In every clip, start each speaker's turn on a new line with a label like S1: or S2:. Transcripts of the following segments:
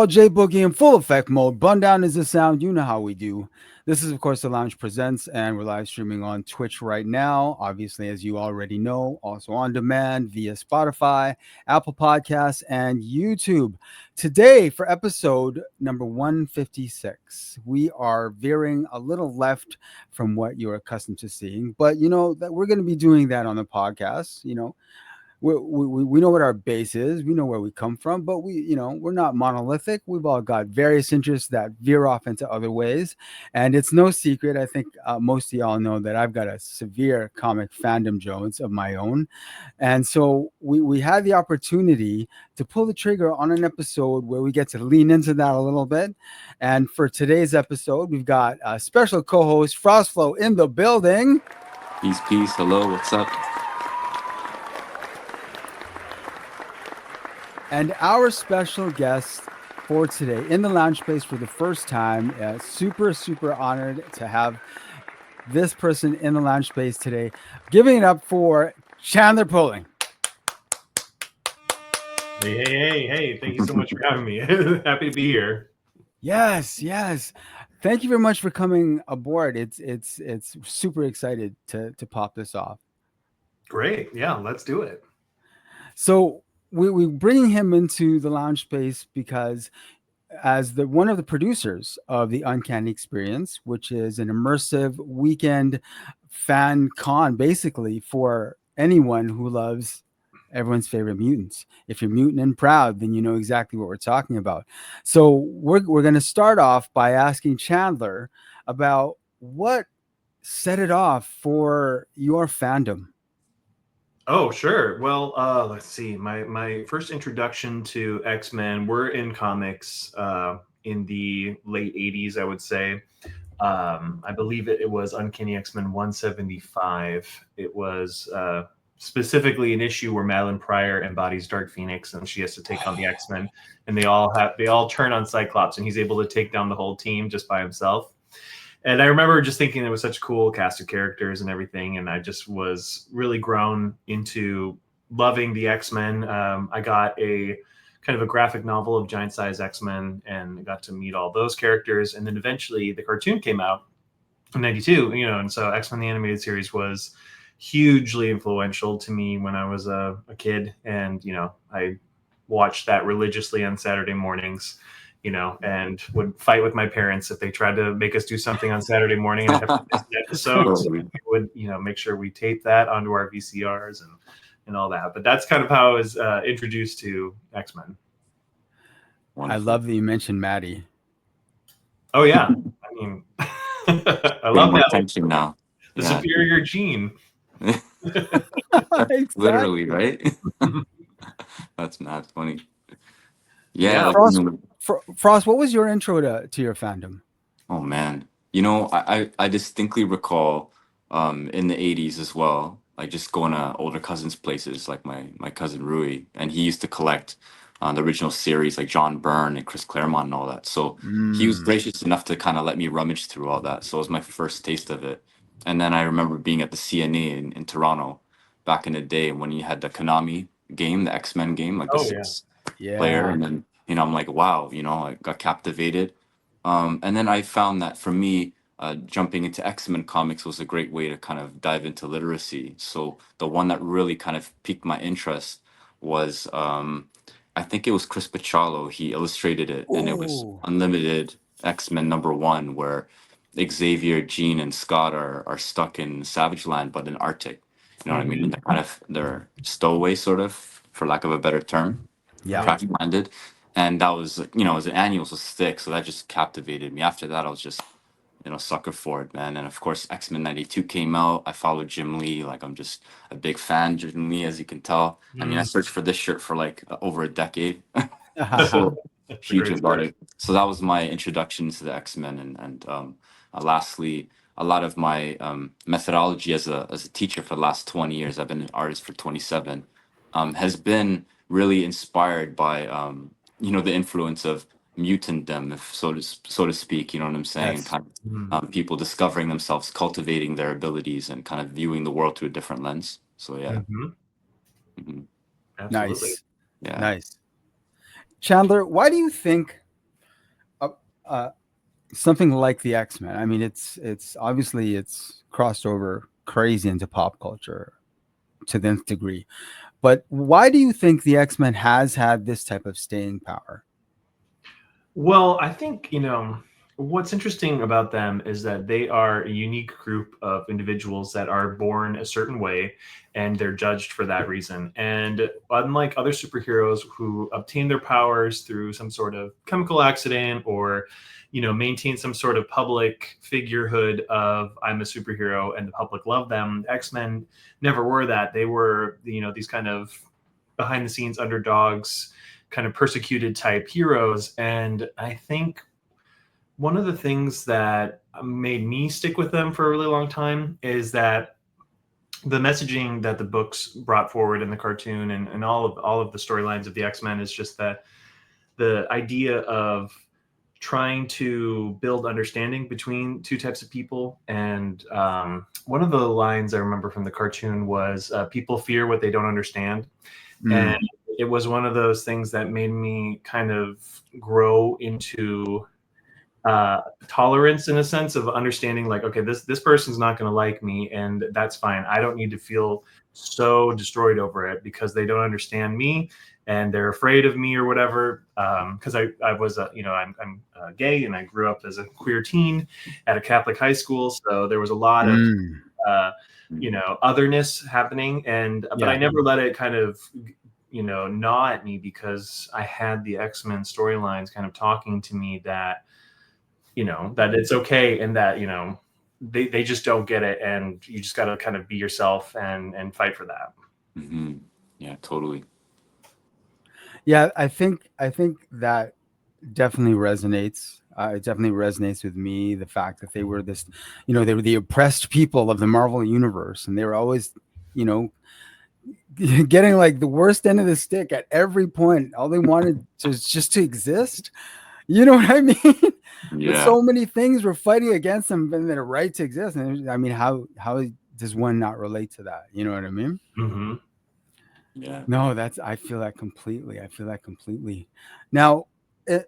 S1: J Boogie in full effect mode. Bun down is the sound. You know how we do. This is, of course, the Lounge Presents, and we're live streaming on Twitch right now. Obviously, as you already know, also on demand via Spotify, Apple Podcasts, and YouTube. Today, for episode number 156, we are veering a little left from what you're accustomed to seeing, but you know that we're going to be doing that on the podcast. We know what our base is. We know where we come from, but we're not monolithic. We've all got various interests that veer off into other ways, and it's no secret. I think most of y'all know that I've got a severe comic fandom, Jones, of my own, and so we had the opportunity to pull the trigger on an episode where we get to lean into that a little bit. And for today's episode, we've got a special co-host Frostflow in the building.
S2: Peace. Hello, what's up?
S1: And our special guest for today in the lounge space for the first time, super honored to have this person in the lounge space today. Giving it up for Chandler Poling.
S3: Hey. Thank you so much for having me. Happy to be here.
S1: Yes. Thank you very much for coming aboard. It's super excited to pop this off.
S3: Great. Yeah, let's do it.
S1: So we bringing him into the lounge space because as one of the producers of the Uncanny Experience, which is an immersive weekend fan con, basically for anyone who loves everyone's favorite mutants. If you're mutant and proud, then you know exactly what we're talking about. So we're going to start off by asking Chandler about what set it off for your fandom.
S3: Oh, sure. Well, let's see. My first introduction to X-Men were in comics in the late 80s, I would say. I believe it was Uncanny X-Men 175. It was specifically an issue where Madeline Pryor embodies Dark Phoenix, and she has to take on the X-Men, and they all turn on Cyclops, and he's able to take down the whole team just by himself. And I remember just thinking it was such a cool cast of characters and everything, and I just was really grown into loving the X-Men. I got a kind of a graphic novel of Giant Size X-Men and got to meet all those characters, and then eventually the cartoon came out in '92, and so X-Men the Animated Series was hugely influential to me when I was a kid, and I watched that religiously on Saturday mornings, and would fight with my parents if they tried to make us do something on Saturday morning and have to miss an episode. So we would make sure we tape that onto our VCRs and all that. But that's kind of how I was introduced to X-Men.
S1: Wonderful. I love that you mentioned Maddie.
S3: Oh yeah, I mean, I love that
S2: attention now.
S3: The superior gene.
S1: Exactly.
S2: Literally, right? That's not funny. Yeah.
S1: Frost, what was your intro to your fandom?
S2: Oh man, I distinctly recall in the 80s as well, like just going to older cousins' places, like my cousin Rui, and he used to collect the original series, like John Byrne and Chris Claremont and all that. So he was gracious enough to kind of let me rummage through all that. So it was my first taste of it. And then I remember being at the CNA in Toronto back in the day when you had the Konami game, the X-Men game, like the six player. And then, I'm like, wow, I got captivated. And then I found that for me, jumping into X-Men comics was a great way to kind of dive into literacy. So the one that really kind of piqued my interest was, I think it was Chris Pachalo. He illustrated it, and it was Unlimited X-Men #1, where Xavier, Jean, and Scott are stuck in Savage Land, but in Arctic. You know what I mean? They're stowaway, sort of, for lack of a better term.
S1: Yeah.
S2: Crash landed. And that was, it was an annual, so thick, so that just captivated me. After that, I was just, sucker for it, man. And of course, X-Men '92 came out. I followed Jim Lee. Like, I'm just a big fan of Jim Lee, as you can tell. I mean, I searched for this shirt for like over a decade. So huge about it. So that was my introduction to the X-Men. And lastly, a lot of my methodology as a teacher for the last 20 years, I've been an artist for 27, has been really inspired by the influence of mutantdom, if so to speak. You know what I'm saying?
S1: Yes.
S2: Kind of people discovering themselves, cultivating their abilities, and kind of viewing the world through a different lens. So yeah.
S3: Absolutely.
S1: Nice.
S2: Yeah.
S1: Nice. Chandler, why do you think uh, something like the X-Men. I mean, it's obviously it's crossed over crazy into pop culture to the nth degree. But why do you think the X-Men has had this type of staying power?
S3: Well, I think, what's interesting about them is that they are a unique group of individuals that are born a certain way and they're judged for that reason. And unlike other superheroes who obtain their powers through some sort of chemical accident or, maintain some sort of public figurehood of I'm a superhero and the public love them, X-Men never were that. They were, these kind of behind the scenes underdogs, kind of persecuted type heroes. And I think one of the things that made me stick with them for a really long time is that the messaging that the books brought forward in the cartoon and all of the storylines of the X-Men is just that the idea of trying to build understanding between two types of people. And one of the lines I remember from the cartoon was people fear what they don't understand. And it was one of those things that made me kind of grow into tolerance in a sense of understanding like, okay, this person's not going to like me and that's fine. I don't need to feel so destroyed over it because they don't understand me and they're afraid of me or whatever. Because I was I'm gay and I grew up as a queer teen at a Catholic high school, so there was a lot of otherness happening, and but I never let it kind of gnaw at me because I had the X-Men storylines kind of talking to me that that it's okay and that they just don't get it and you just got to kind of be yourself and fight for that.
S2: Mm-hmm. Yeah, totally.
S1: Yeah, I think that definitely resonates. It definitely resonates with me. The fact that they were this, they were the oppressed people of the Marvel universe, and they were always, getting like the worst end of the stick at every point. All they wanted was just to exist. You know what I mean? But
S2: Yeah.
S1: so many things were fighting against them and their right to exist. And I mean, how does one not relate to that? You know what I mean?
S3: Mm-hmm.
S2: Yeah.
S1: No, I feel that completely. I feel that completely. Now, a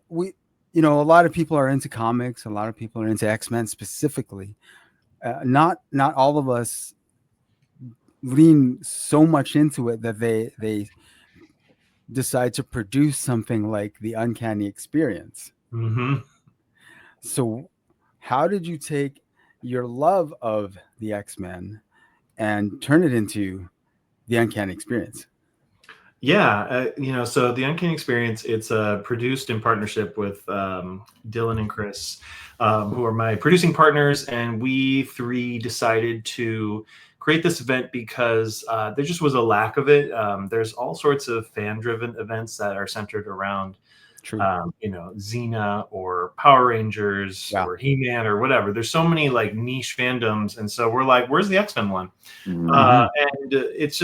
S1: lot of people are into comics. A lot of people are into X-Men specifically. Not all of us lean so much into it that they decide to produce something like the Uncanny Experience.
S3: Mm-hmm.
S1: So, how did you take your love of the X-Men and turn it into the Uncanny Experience?
S3: Yeah, so the Uncanny Experience, it's produced in partnership with Dylan and Chris, who are my producing partners, and we three decided to create this event because there just was a lack of it. There's all sorts of fan-driven events that are centered around
S1: True.
S3: Xena or Power Rangers
S1: Yeah.
S3: or He-Man or whatever. There's so many like niche fandoms, and so we're like, where's the X-Men one?
S2: Mm-hmm.
S3: And it's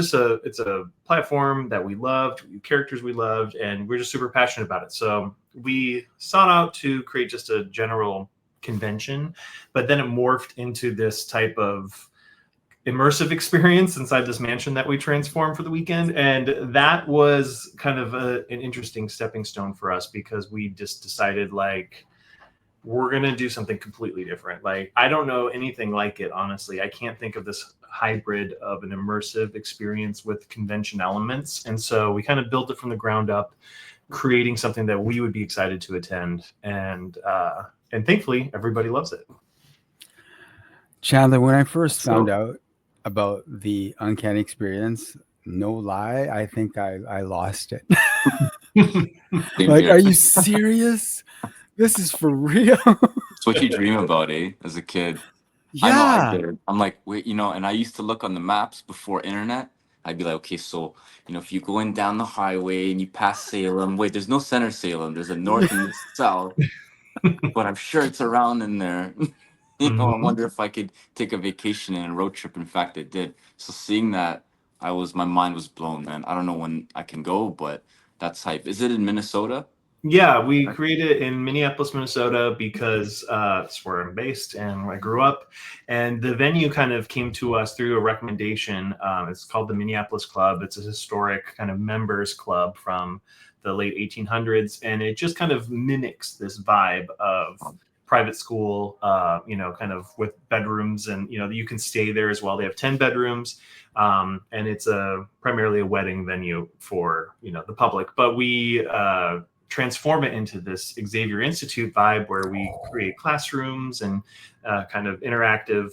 S3: a platform that we loved, characters we loved, and we're just super passionate about it. So we sought out to create just a general convention, but then it morphed into this type of immersive experience inside this mansion that we transformed for the weekend, and that was kind of an interesting stepping stone for us because we just decided like we're going to do something completely different. Like, I don't know anything like it, honestly. I can't think of this hybrid of an immersive experience with convention elements. And so we kind of built it from the ground up, creating something that we would be excited to attend. And thankfully, everybody loves it.
S1: Chandler, when I first found out about the Uncanny Experience, no lie, I think I lost it. Like,
S2: Here.
S1: are you serious? This is for real?
S2: It's what you dream about, as a kid. I know I did. I'm like, wait, and I used to look on the maps before internet. I'd be like, okay, so, if you're going down the highway and you pass Salem, wait, there's no center Salem. There's a north and a south, but I'm sure it's around in there. I wonder if I could take a vacation and a road trip. In fact, I did. So seeing that, my mind was blown, man. I don't know when I can go, but that's hype. Is it in Minnesota?
S3: Yeah, we created it in Minneapolis, Minnesota, because it's where I'm based and I grew up. And the venue kind of came to us through a recommendation. It's called the Minneapolis Club. It's a historic kind of members club from the the late 1800s, and it just kind of mimics this vibe of private school, kind of with bedrooms, and you can stay there as well. They have 10 bedrooms, and it's primarily a wedding venue for the public. But we transform it into this Xavier Institute vibe where we create classrooms and kind of interactive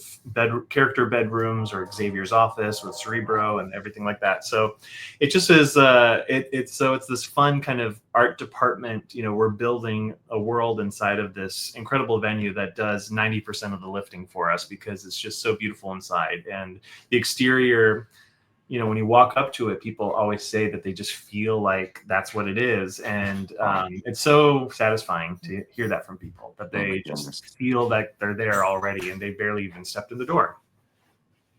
S3: character bedrooms, or Xavier's office with Cerebro and everything like that. So it just is it's this fun kind of art department. We're building a world inside of this incredible venue that does 90% of the lifting for us, because it's just so beautiful inside. And the exterior, when you walk up to it, people always say that they just feel like that's what it is. And it's so satisfying to hear that from people, that they just feel like they're there already and they barely even stepped in the door.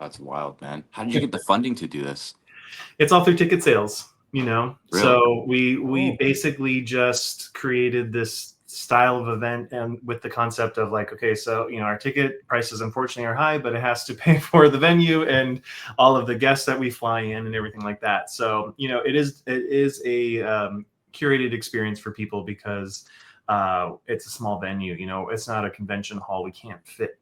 S2: That's wild, man. How did you get the funding to do this?
S3: It's all through ticket sales,
S2: Really?
S3: So we basically just created this style of event, and with the concept of like, okay, so our ticket prices unfortunately are high, but it has to pay for the venue and all of the guests that we fly in and everything like that. So it is a curated experience for people, because it's a small venue. It's not a convention hall. We can't fit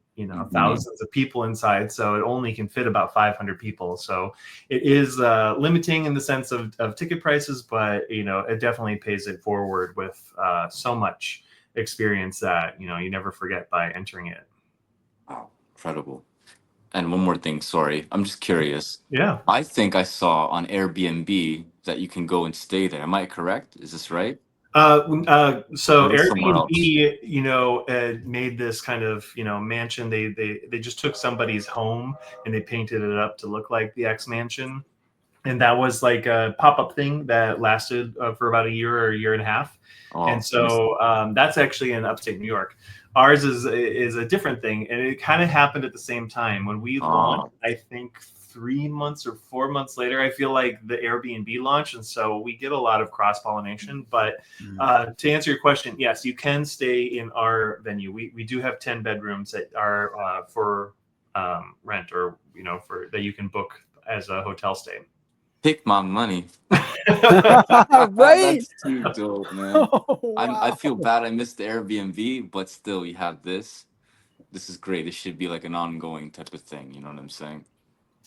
S3: thousands of people inside, so it only can fit about 500 people. So it is limiting in the sense of ticket prices, but it definitely pays it forward with so much experience that you never forget by entering it.
S2: Wow, incredible. And one more thing, sorry, I'm just curious.
S3: Yeah.
S2: I think I saw on Airbnb that you can go and stay there. Am I correct? Is this right?
S3: So
S2: Or somewhere
S3: Airbnb, made this kind of, mansion. They just took somebody's home and they painted it up to look like the X Mansion. And that was like a pop-up thing that lasted for about a year or a year and a half. And so that's actually in upstate New York. Ours is a different thing. And it kind of happened at the same time when we launched, I think 3 months or 4 months later, I feel like the Airbnb launched. And so we get a lot of cross-pollination. But to answer your question, yes, you can stay in our venue. We do have 10 bedrooms that are for rent, or, for that you can book as a hotel stay.
S2: Take my money.
S1: Right?
S2: That's too dope, man.
S1: Oh, wow.
S2: I feel bad I missed the Airbnb, but still, we have this. This is great. This should be like an ongoing type of thing. You know what I'm saying?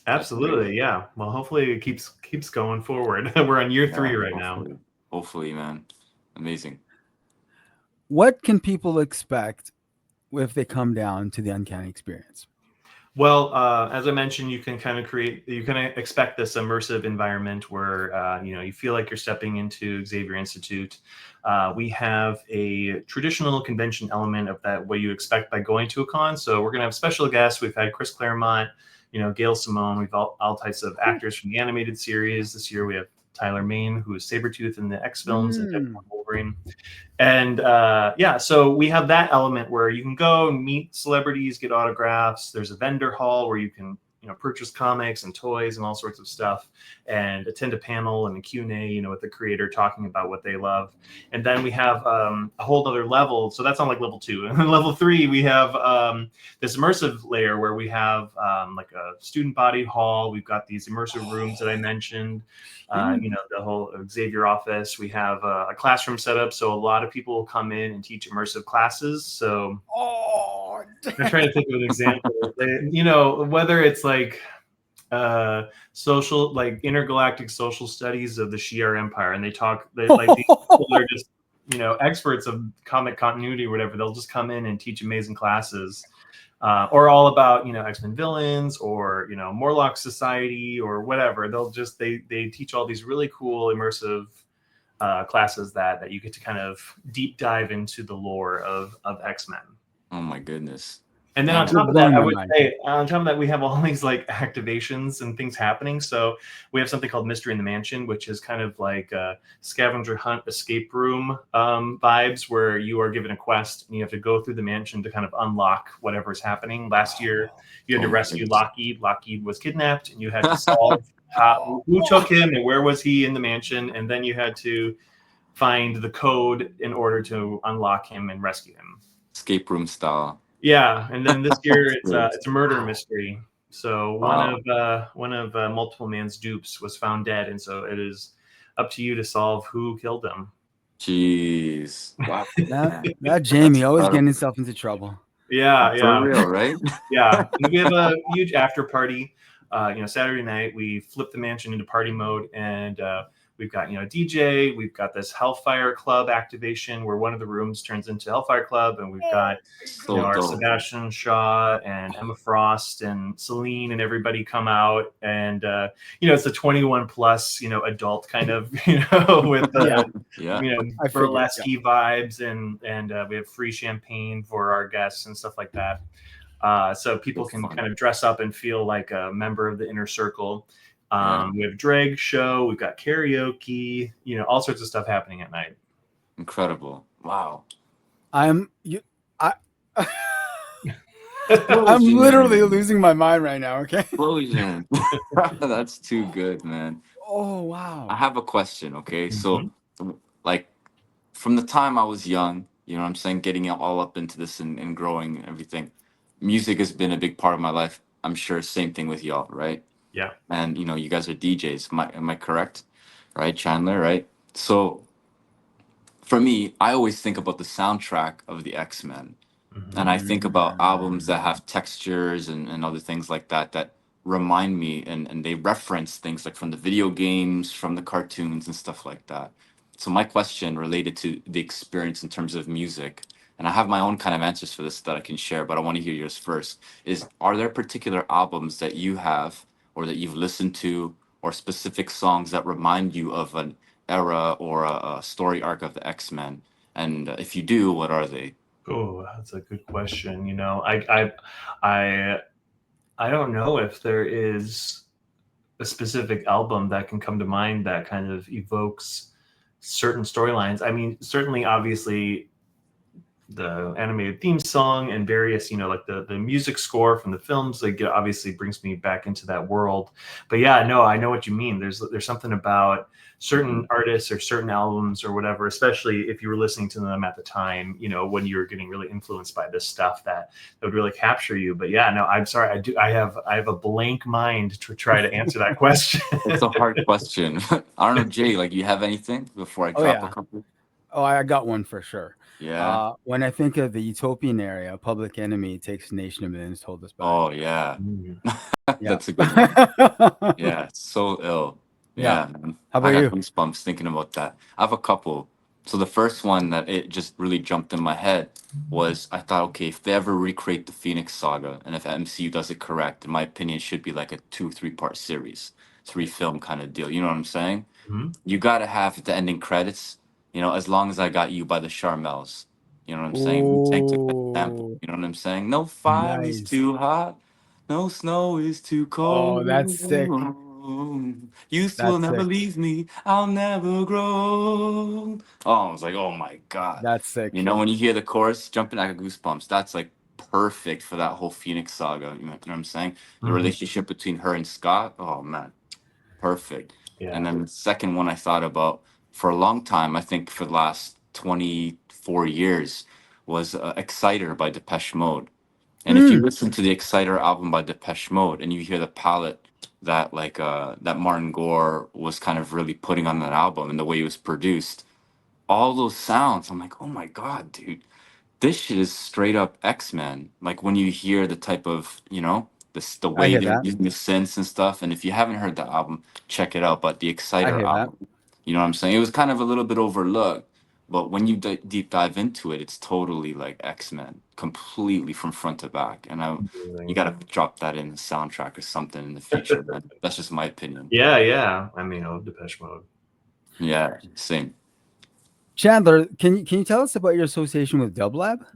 S3: Absolutely, yeah. Well, hopefully it keeps going forward. We're on year 3 right now.
S2: Hopefully, man. Amazing.
S1: What can people expect if they come down to the Uncanny Experience?
S3: Well, as I mentioned, you can expect this immersive environment where, you feel like you're stepping into Xavier Institute. We have a traditional convention element of that, what you expect by going to a con. So we're going to have special guests. We've had Chris Claremont, Gail Simone. We've all types of actors from the animated series. This year we have Tyler Mane, who is Sabretooth in the X films, and Deadpool Wolverine. And so we have that element where you can go and meet celebrities, get autographs. There's a vendor hall where you can purchase comics and toys and all sorts of stuff, and attend a panel and a Q&A, with the creator talking about what they love. And then we have a whole other level. So that's on like level 2. And then level 3, we have this immersive layer where we have like a student body hall. We've got these immersive rooms that I mentioned, the whole Xavier office. We have a classroom set up. So a lot of people will come in and teach immersive classes. So I'm trying to think of an example. Whether it's like social, like intergalactic social studies of the Shi'ar Empire, and these people are just experts of comic continuity or whatever. They'll just come in and teach amazing classes, or all about X-Men villains, or Morlock Society, or whatever. They teach all these really cool immersive classes that you get to kind of deep dive into the lore of X-Men.
S2: Oh my goodness.
S3: And then on top of that, I would say, on top of that, we have all these like activations and things happening. So we have something called Mystery in the Mansion, which is kind of like a scavenger hunt escape room vibes, where you are given a quest and you have to go through the mansion to kind of unlock whatever's happening. Last year, you had to rescue Lockheed. Lockheed was kidnapped, and you had to solve who took him and where was he in the mansion. And then you had to find the code in order to unlock him and rescue him.
S2: Escape room style.
S3: Yeah, and then this year it's a murder mystery. So one of multiple man's dupes was found dead, and so it is up to you to solve who killed him.
S2: Jeez. Wow.
S1: That
S2: That's
S1: Jamie always getting
S2: incredible.
S1: himself into trouble.
S3: Yeah,
S2: For
S3: yeah.
S2: real, right?
S3: Yeah, and we have a huge after party. Saturday night we flip the mansion into party mode, and we've got DJ. We've got this Hellfire Club activation where one of the rooms turns into Hellfire Club, and we've got
S2: So
S3: our
S2: dope.
S3: Sebastian Shaw and Emma Frost and Celine and everybody come out, and it's a 21 plus adult kind of with the
S2: Yeah.
S1: I figured,
S3: burlesque vibes, and we have free champagne for our guests and stuff like that. So people
S2: It's
S3: can
S2: fun.
S3: kind of dress up and feel like a member of the inner circle.
S2: Yeah.
S3: We have drag show, we've got karaoke, all sorts of stuff happening at night.
S2: Incredible. Wow.
S1: I'm
S2: Explosion.
S1: literally losing my mind right now. Okay.
S2: Explosion. That's too good, man.
S1: Oh
S2: I
S1: wow.
S2: have a question, okay? So,
S3: Mhm.
S2: like, from the time I was young, you know what I'm saying, getting all up into this and growing and everything, music has been a big part of my life. I'm sure same thing with y'all, right?
S3: Yeah.
S2: And you guys are DJs. Am I correct? Right, Chandler, right? So for me, I always think about the soundtrack of the X-Men. And I think about albums that have textures and other things like that that remind me and they reference things like from the video games, from the cartoons and stuff like that. So my question related to the experience in terms of music, and I have my own kind of answers for this that I can share, but I want to hear yours first, is are there particular albums that you have or that you've listened to or specific songs that remind you of an era or a story arc of the X-Men? And if you do, what are they?
S3: Oh, that's a good question. I don't know if there is a specific album that can come to mind that kind of evokes certain storylines. I mean, certainly, obviously, the animated theme song and various like the music score from the films, like, obviously brings me back into that world. But yeah, no, I know what you mean. There's something about certain artists or certain albums or whatever, especially if you were listening to them at the time, when you were getting really influenced by this stuff, that would really capture you. But yeah, no, I'm sorry, I have a blank mind to try to answer that question.
S2: It's a hard question. I don't know, Jay, like you have anything before I
S1: Oh
S2: drop a
S1: yeah.
S2: couple?
S1: Oh, I got one for sure.
S2: Yeah.
S1: When I think of the utopian area, Public Enemy takes Nation of Millions, Hold Us Back.
S2: Oh yeah.
S3: Mm.
S1: Yeah.
S2: That's a good one. Yeah, it's so ill.
S1: Yeah.
S2: Yeah, man.
S1: How
S2: I
S1: about
S2: got
S1: you?
S2: goosebumps thinking about that. I have a couple. So the first one that it just really jumped in my head was I thought, okay, if they ever recreate the Phoenix Saga and if MCU does it correct, in my opinion, it should be like a 2, 3 part series, 3 film kind of deal. You know what I'm saying?
S3: Mhm.
S2: You gotta have the ending credits, as long as I got you by the Charmels. You know what I'm saying? Wu-Tang took that sample.
S1: Oh,
S2: You know what I'm saying? No fire is
S1: nice.
S2: too hot, no snow is too
S1: Oh, that's sick.
S2: cold. Youth will
S1: That's
S2: never
S1: sick.
S2: leave me, I'll never grow. Oh, I was like, oh my God.
S1: That's sick.
S2: When you hear the chorus, jumping, I got goosebumps. That's like perfect for that whole Phoenix saga. You know what I'm saying? The
S3: Mhm.
S2: relationship between her and Scott. Oh man, perfect. And
S3: Yeah.
S2: then the second one I thought about for a long time, I think for the last 24 years, was Exciter by Depeche Mode. And if you
S1: Mm.
S2: listen to the Exciter album by Depeche Mode and you hear the palette that that Martin Gore was kind of really putting on that album and the way it was produced, all those sounds, I'm like, oh my God, dude, this shit is straight up X-Men. Like when you hear the type of, the
S1: I
S2: way
S1: hear
S2: they're
S1: that.
S2: using the synths and stuff. And if you haven't heard the album, check it out. But the
S1: I
S2: Exciter
S1: hear that.
S2: album, you know what I'm saying? It was kind of a little bit overlooked, but when you deep dive into it, it's totally like X-Men, completely from front to back. And you
S3: Amazing.
S2: gotta drop that in the soundtrack or something in the future, man. That's just my opinion.
S3: Yeah, yeah. I mean, I love Depeche Mode.
S2: Yeah, same.
S1: Chandler, can you tell us about your association with Dublab?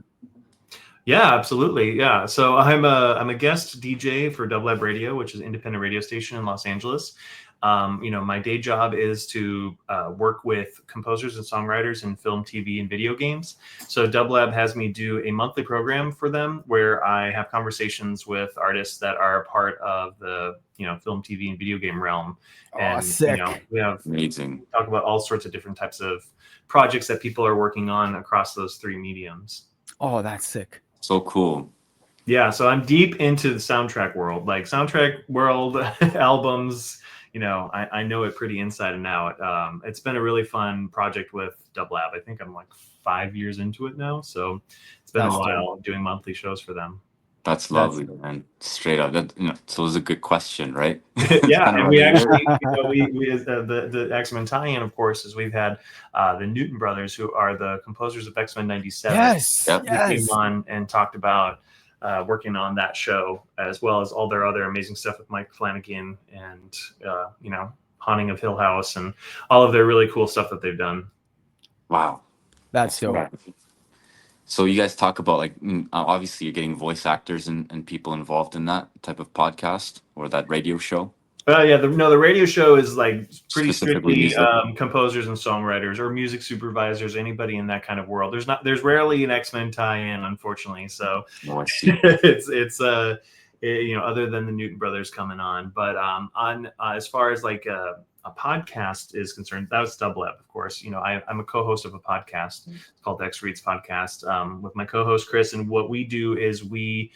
S3: Yeah, absolutely. Yeah. So I'm a guest DJ for Dub Lab Radio, which is an independent radio station in Los Angeles. My day job is to work with composers and songwriters in film, TV, and video games. So Dub Lab has me do a monthly program for them where I have conversations with artists that are a part of the film, TV, and video game realm.
S1: Oh,
S3: And
S1: sick.
S3: we
S2: Amazing.
S3: talk about all sorts of different types of projects that people are working on across those three mediums.
S1: Oh, that's sick.
S2: So cool.
S3: Yeah, so I'm deep into the soundtrack world, like soundtrack world albums, I know it pretty inside and out. It's been a really fun project with Dub Lab. I think I'm like 5 years into it now, so it's been a
S1: That's dope.
S3: while doing monthly shows for them.
S2: That's
S1: That's
S2: lovely, man. Straight up. So it was a good question, right?
S3: Yeah,
S2: Kind of
S3: and we
S2: related.
S3: actually, we the X-Men tie-in, of course, is we've had the Newton brothers, who are the composers of X-Men '97.
S1: yes,
S2: Yep.
S3: Who came
S1: yes.
S3: on and talked about working on that show, as well as all their other amazing stuff with Mike Flanagan and Haunting of Hill House and all of their really cool stuff that they've done.
S2: Wow.
S1: That's dope.
S2: Right. So you guys talk about like obviously you're getting voice actors and people involved in that type of podcast or that radio show.
S3: Yeah, the radio show is like pretty
S2: Specifically
S3: strictly
S2: music.
S3: composers and songwriters or music supervisors, anybody in that kind of world. There's rarely an X-Men tie-in, unfortunately. So
S2: Oh, I see.
S3: it's other than the Newton brothers coming on, but on as far as like a podcast is concerned, that was Dub Lab, of course. I'm a co-host of a podcast called the X Reads Podcast with my co-host Chris, and what we do is we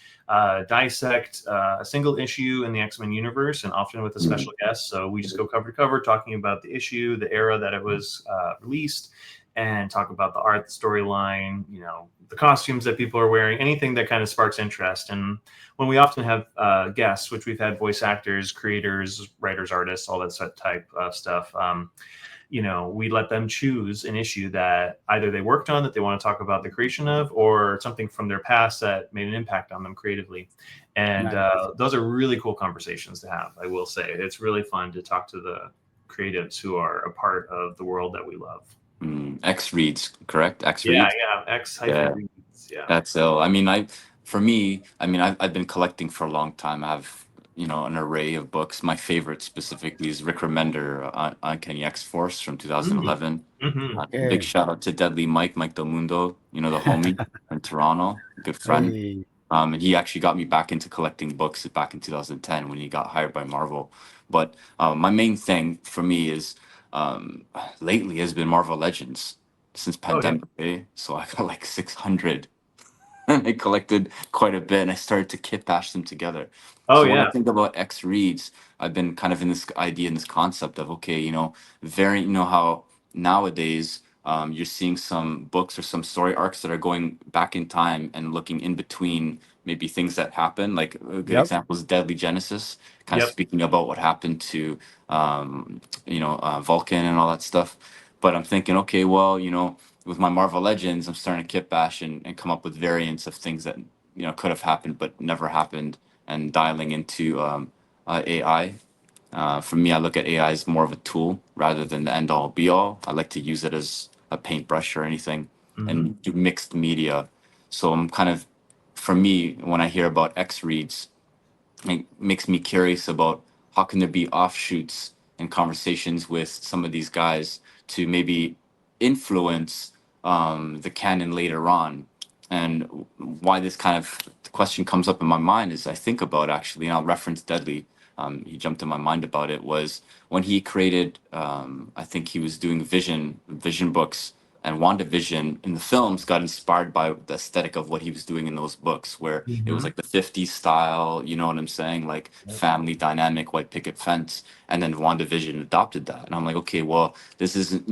S3: dissect a single issue in the X-Men universe, and often with a special guest. So we just go cover to cover, talking about the issue, the era that it was released, and talk about the art, the storyline, the costumes that people are wearing, anything that kind of sparks interest. And when we often have guests, which we've had voice actors, creators, writers, artists, all that type of stuff, we let them choose an issue that either they worked on that they want to talk about the creation of, or something from their past that made an impact on them creatively. And those are really cool conversations to have. I will say it's really fun to talk to the creatives who are a part of the world that we love.
S2: X Reads, correct? X
S3: Yeah,
S2: Reads.
S3: X
S2: Yeah.
S3: Reads. Yeah.
S2: That's ill. I mean, I've been collecting for a long time. I have, an array of books. My favorite specifically is Rick Remender, Uncanny X-Force from 2011.
S3: Mm-hmm.
S2: Big shout out to Deadly Mike Del Mundo, the homie in Toronto, good friend.
S1: Hey.
S2: And he actually got me back into collecting books back in 2010 when he got hired by Marvel. But my main thing for me is lately has been Marvel Legends since pandemic. So I got like 600 and I collected quite a bit and I started to kit bash them together. When I think about X Reads, I've been kind of in this idea, in this concept of, okay, how nowadays you're seeing some books or some story arcs that are going back in time and looking in between maybe things that happen. Like a good example is Deadly Genesis, kind of speaking about what happened to, Vulcan and all that stuff. But I'm thinking, okay, well, with my Marvel Legends, I'm starting to kit bash and come up with variants of things that could have happened but never happened, and dialing into AI. For me, I look at AI as more of a tool rather than the end all be all. I like to use it as a paintbrush or anything, and do mixed media. So I'm kind of, for me, when I hear about X Reads, it makes me curious about how can there be offshoots and conversations with some of these guys to maybe influence the canon later on. And why this kind of question comes up in my mind is I think about, actually, and I'll reference Deadly. He jumped in my mind about it, was when he created, I think he was doing vision books, and WandaVision in the films got inspired by the aesthetic of what he was doing in those books, where it was like the 50s style, you know what I'm saying? Like family dynamic, white picket fence. And then WandaVision adopted that. And I'm like, okay, well, this isn't,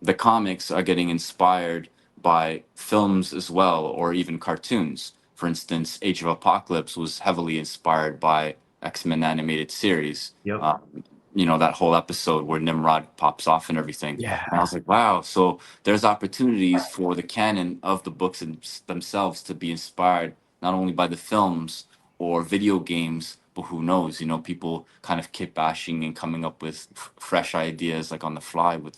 S2: the comics are getting inspired by films as well, or even cartoons. For instance, Age of Apocalypse was heavily inspired by X-Men animated series. That whole episode where Nimrod pops off and everything.
S1: Yeah.
S2: And I was like, wow. So there's opportunities for the canon of the books themselves to be inspired not only by the films or video games, but who knows? People kind of kit bashing and coming up with fresh ideas, like on the fly with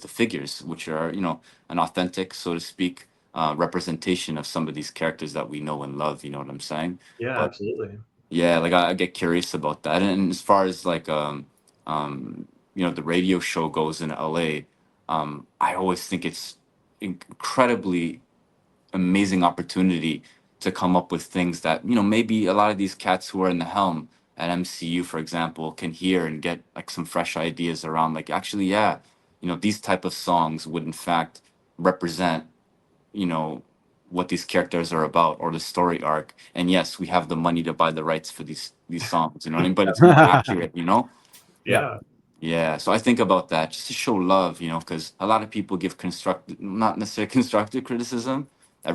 S2: the figures, which are an authentic, so to speak, representation of some of these characters that we know and love. You know what I'm saying?
S3: Yeah,
S2: But
S3: absolutely.
S2: yeah, like I get curious about that. And as far as like the radio show goes in LA, I always think it's incredibly amazing opportunity to come up with things that maybe a lot of these cats who are in the helm at MCU, for example, can hear and get like some fresh ideas around, like, actually, yeah, these type of songs would in fact represent what these characters are about, or the story arc. And yes, we have the money to buy the rights for these songs, you know what I mean? But it's more accurate,
S1: Yeah.
S3: Yeah.
S2: Yeah, so I think about that just to show love, because a lot of people give not necessarily constructive criticism. I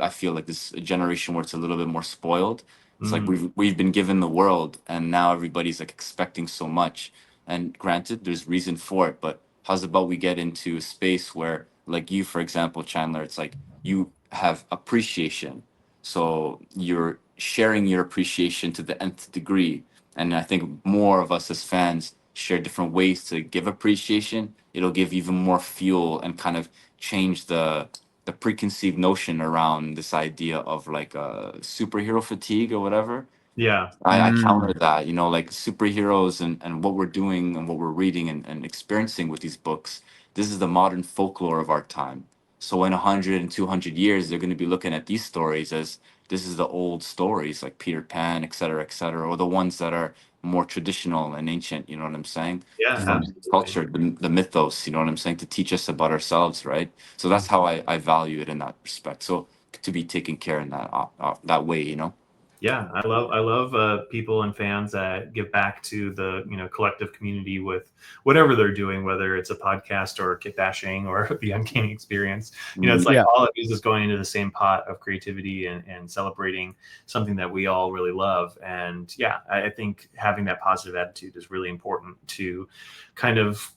S2: feel like this a generation where it's a little bit more spoiled. It's like
S3: Mm,
S2: we've been given the world, and now everybody's like expecting so much. And granted, there's reason for it, but how's about we get into a space where, like you, for example, Chandler, it's like you have appreciation, so you're sharing your appreciation to the nth degree. And I think more of us as fans share different ways to give appreciation. It'll give even more fuel and kind of change the preconceived notion around this idea of like superhero fatigue or whatever.
S3: yeah.
S2: I counter
S1: Mm.
S2: that, like superheroes and what we're doing and what we're reading and experiencing with these books. This is the modern folklore of our time. So in 100 and 200 years, they're going to be looking at these stories as this is the old stories like Peter Pan, et cetera, or the ones that are more traditional and ancient, you know what I'm saying?
S3: Yeah.
S1: Mhm.
S2: From
S3: Absolutely.
S2: culture, the mythos, you know what I'm saying, to teach us about ourselves, right? So that's
S3: Mhm.
S2: how I value it in that respect. So to be taken care in that way,
S3: Yeah, I love people and fans that give back to the collective community with whatever they're doing, whether it's a podcast or kit bashing or the Uncanny Experience. It's like
S1: Yeah.
S3: all of these is going into the same pot of creativity and celebrating something that we all really love. And yeah, I think having that positive attitude is really important to kind of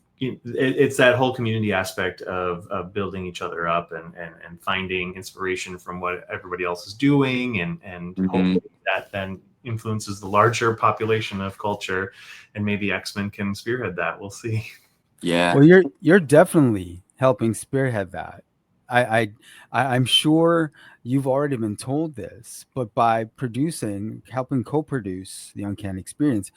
S3: it's that whole community aspect of building each other up and finding inspiration from what everybody else is doing and
S2: hmm
S3: hopefully that then influences the larger population of culture, and maybe X-Men can spearhead that. We'll see.
S2: Yeah.
S1: Well, you're definitely helping spearhead that. I, I I'm sure you've already been told this, but by helping co-produce the Uncanny Experience,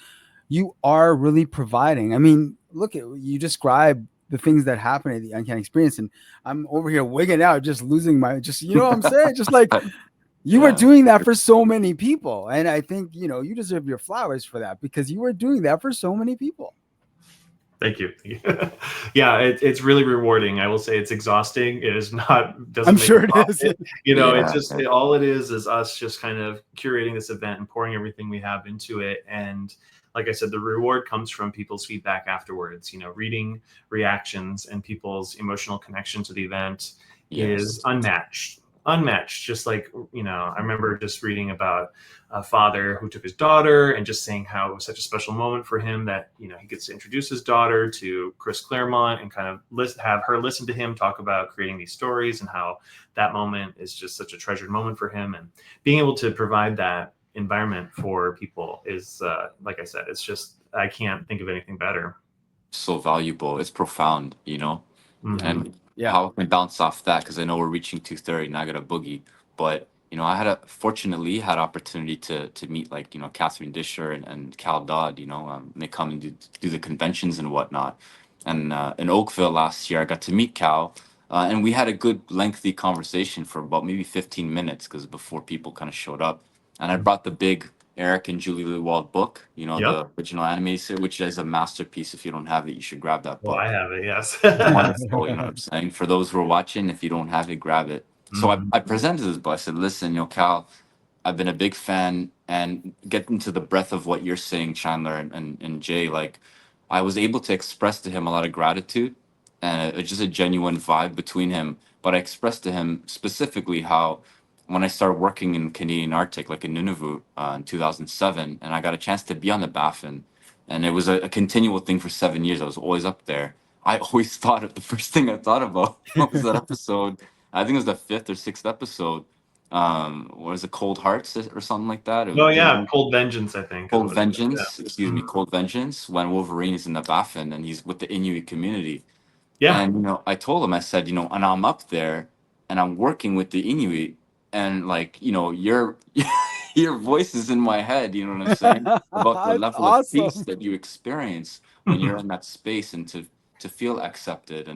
S1: you are really providing. I mean, look at you describe the things that happen at the Uncanny Experience, and I'm over here wigging out, just losing my, just you know what I'm saying, just like you were
S2: Yeah.
S1: doing that for so many people, and I think you deserve your flowers for that because you were doing that for so many people.
S3: Thank you. Yeah, it's really rewarding. I will say it's exhausting. It is not
S1: I'm
S3: doesn't make a
S1: sure it is.
S3: profit. It's
S2: Yeah.
S3: just all it is us just kind of curating this event and pouring everything we have into it. And like I said, the reward comes from people's feedback afterwards. Reading reactions and people's emotional connection to the event is
S2: Yes.
S3: unmatched. Unmatched. Just like I remember just reading about a father who took his daughter and just saying how it was such a special moment for him that he gets to introduce his daughter to Chris Claremont and kind of have her listen to him talk about creating these stories and how that moment is just such a treasured moment for him, and being able to provide that environment for people is like I said, it's just I can't think of anything better.
S2: So valuable. It's profound.
S1: Yeah.
S3: Hmm.
S2: And
S1: Yeah.
S2: how can we bounce off that? Because I know we're reaching 2:30 and I got a boogie. But I fortunately had opportunity to meet like Catherine Disher and Cal Dodd. They come and do the conventions and whatnot. And in Oakville last year, I got to meet Cal, and we had a good lengthy conversation for about maybe 15 minutes because before people kind of showed up. And I brought the big Eric and Julie Lewald book,
S3: Yep.
S2: the original anime series, which is a masterpiece. If you don't have it, you should grab that
S3: Well, I
S2: book.
S3: have it. Yes.
S2: Wonderful, you know what I'm saying? For those who are watching, if you don't have it, grab it. So I,
S3: Mhm.
S2: I presented this book. I said, listen, Cal, I've been a big fan, and get into the breadth of what you're saying, Chandler and Jay. Like, I was able to express to him a lot of gratitude and just a genuine vibe between him. But I expressed to him specifically how when I started working in Canadian Arctic, like in Nunavut in 2007, and I got a chance to be on the Baffin, and it was a continual thing for 7 years. I was always up there. I always thought of the first thing I thought about was that episode. I think it was the fifth or sixth episode. What is it, Cold Hearts or something like that?
S3: Oh yeah, Cold Vengeance, I think is
S2: Cold
S3: what it is. Yeah.
S2: Vengeance, excuse me,
S3: Mhm.
S2: Cold Vengeance, when Wolverine is in the Baffin and he's with the Inuit community.
S3: Yeah.
S2: And I told him, I said, and I'm up there and I'm working with the Inuit, and like, your your voice is in my head, you know what I'm saying? About the
S1: That's
S2: level of peace
S1: awesome.
S2: that you experience when you're in that space and to feel accepted.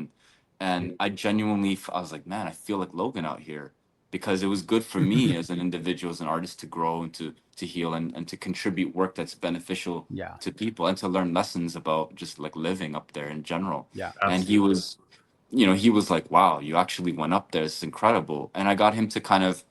S2: And I genuinely I was like, man, I feel like Logan out here because it was good for me as an individual, as an artist, to grow and to heal and to contribute work that's beneficial
S1: Yeah.
S2: to people and to learn lessons about just like living up there in general.
S1: Yeah.
S2: And he
S3: Absolutely.
S2: was, he was like, wow, you actually went up there. It's incredible. And I got him to kind of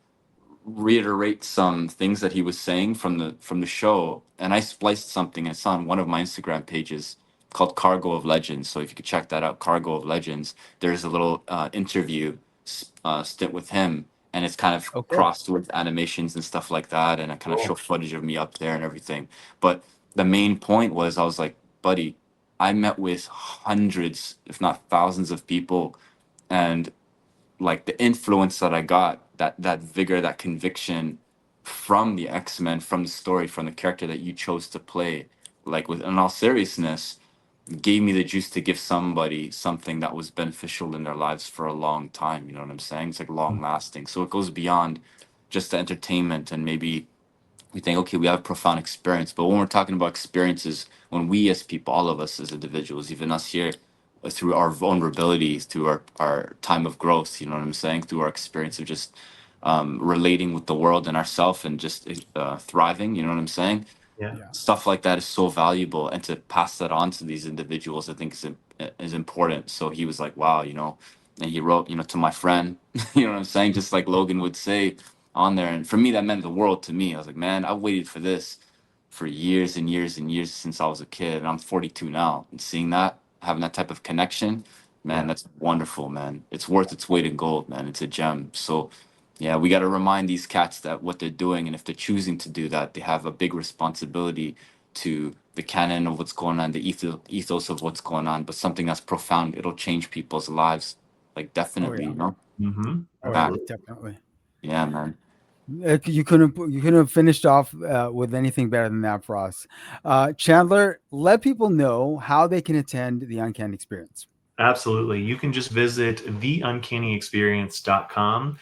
S2: reiterate some things that he was saying from the show. And I spliced something. I saw on one of my Instagram pages called Cargo of Legends. So if you could check that out, Cargo of Legends, there's a little interview stint with him, and it's kind of
S1: Okay.
S2: crossed with animations and stuff like that, and I kind of show
S3: Cool.
S2: footage of me up there and everything. But the main point was, I was like, buddy, I met with hundreds, if not thousands, of people, and like the influence that I got, that vigor, that conviction from the X-Men, from the story, from the character that you chose to play, like with in all seriousness, gave me the juice to give somebody something that was beneficial in their lives for a long time. You know what I'm saying? It's like long lasting. So it goes beyond just the entertainment, and maybe we think, okay, we have a profound experience. But when we're talking about experiences, when we as people, all of us as individuals, even us here, through our vulnerabilities, through our time of growth, you know what I'm saying, through our experience of just relating with the world and ourself, and just thriving, you know what I'm saying?
S3: Yeah.
S1: Yeah.
S2: Stuff like that is so valuable, and to pass that on to these individuals, I think is important. So he was like, wow, you know, and he wrote, you know, to my friend, you know what I'm saying, just like Logan would say on there. And for me, that meant the world to me. I was like, man, I waited for this for years and years and years since I was a kid, and I'm 42 now, and seeing that, having that type of connection, man,
S3: Yeah.
S2: that's wonderful, man. It's worth its weight in gold, man. It's a gem. So yeah, we got to remind these cats that what they're doing, and if they're choosing to do that, they have a big responsibility to the canon of what's going on, the ethos of what's going on, but something that's profound. It'll change people's lives, like
S1: Oh
S2: definitely,
S1: yeah.
S2: you know.
S3: Mm-hmm.
S1: Oh yeah.
S2: Back,
S3: Absolutely.
S1: Definitely.
S2: yeah, man.
S1: You couldn't have finished off with anything better than that for us. Chandler, let people know how they can attend the Uncanny Experience.
S3: Absolutely. You can just visit theuncannyexperience.com.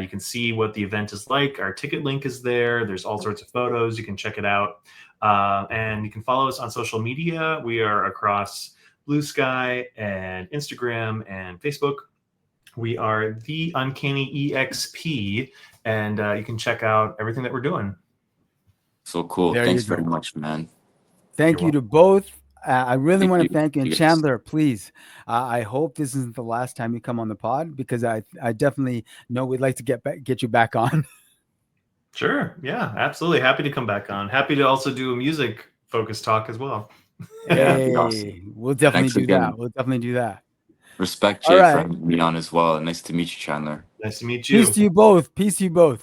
S3: You can see what the event is like. Our ticket link is there. There's all sorts of photos. You can check it out. And you can follow us on social media. We are across Blue Sky and Instagram and Facebook. We are the Uncanny EXP, and you can check out everything that we're doing.
S2: So cool.
S1: There you
S2: Thanks very
S1: go.
S2: much, man.
S1: Thank
S3: You're
S1: you
S3: welcome.
S1: to both. I really
S2: Thank
S1: want
S2: you.
S1: to thank you. And
S2: You guys.
S1: Chandler, please, I hope this isn't the last time you come on the pod, because I definitely know we'd like to get you back on.
S3: Sure. Yeah, absolutely. Happy to come back on. Happy to also do a music focused talk as well.
S2: Yeah, it'd be awesome.
S1: Hey, we'll definitely
S2: Thanks
S1: do that.
S2: again.
S1: We'll definitely do that.
S2: Respect,
S1: All
S2: Jay, for
S1: right.
S2: having me on as well. Nice to meet you, Chandler.
S3: Nice to meet
S1: Peace
S3: you.
S1: to you both. Peace to you both.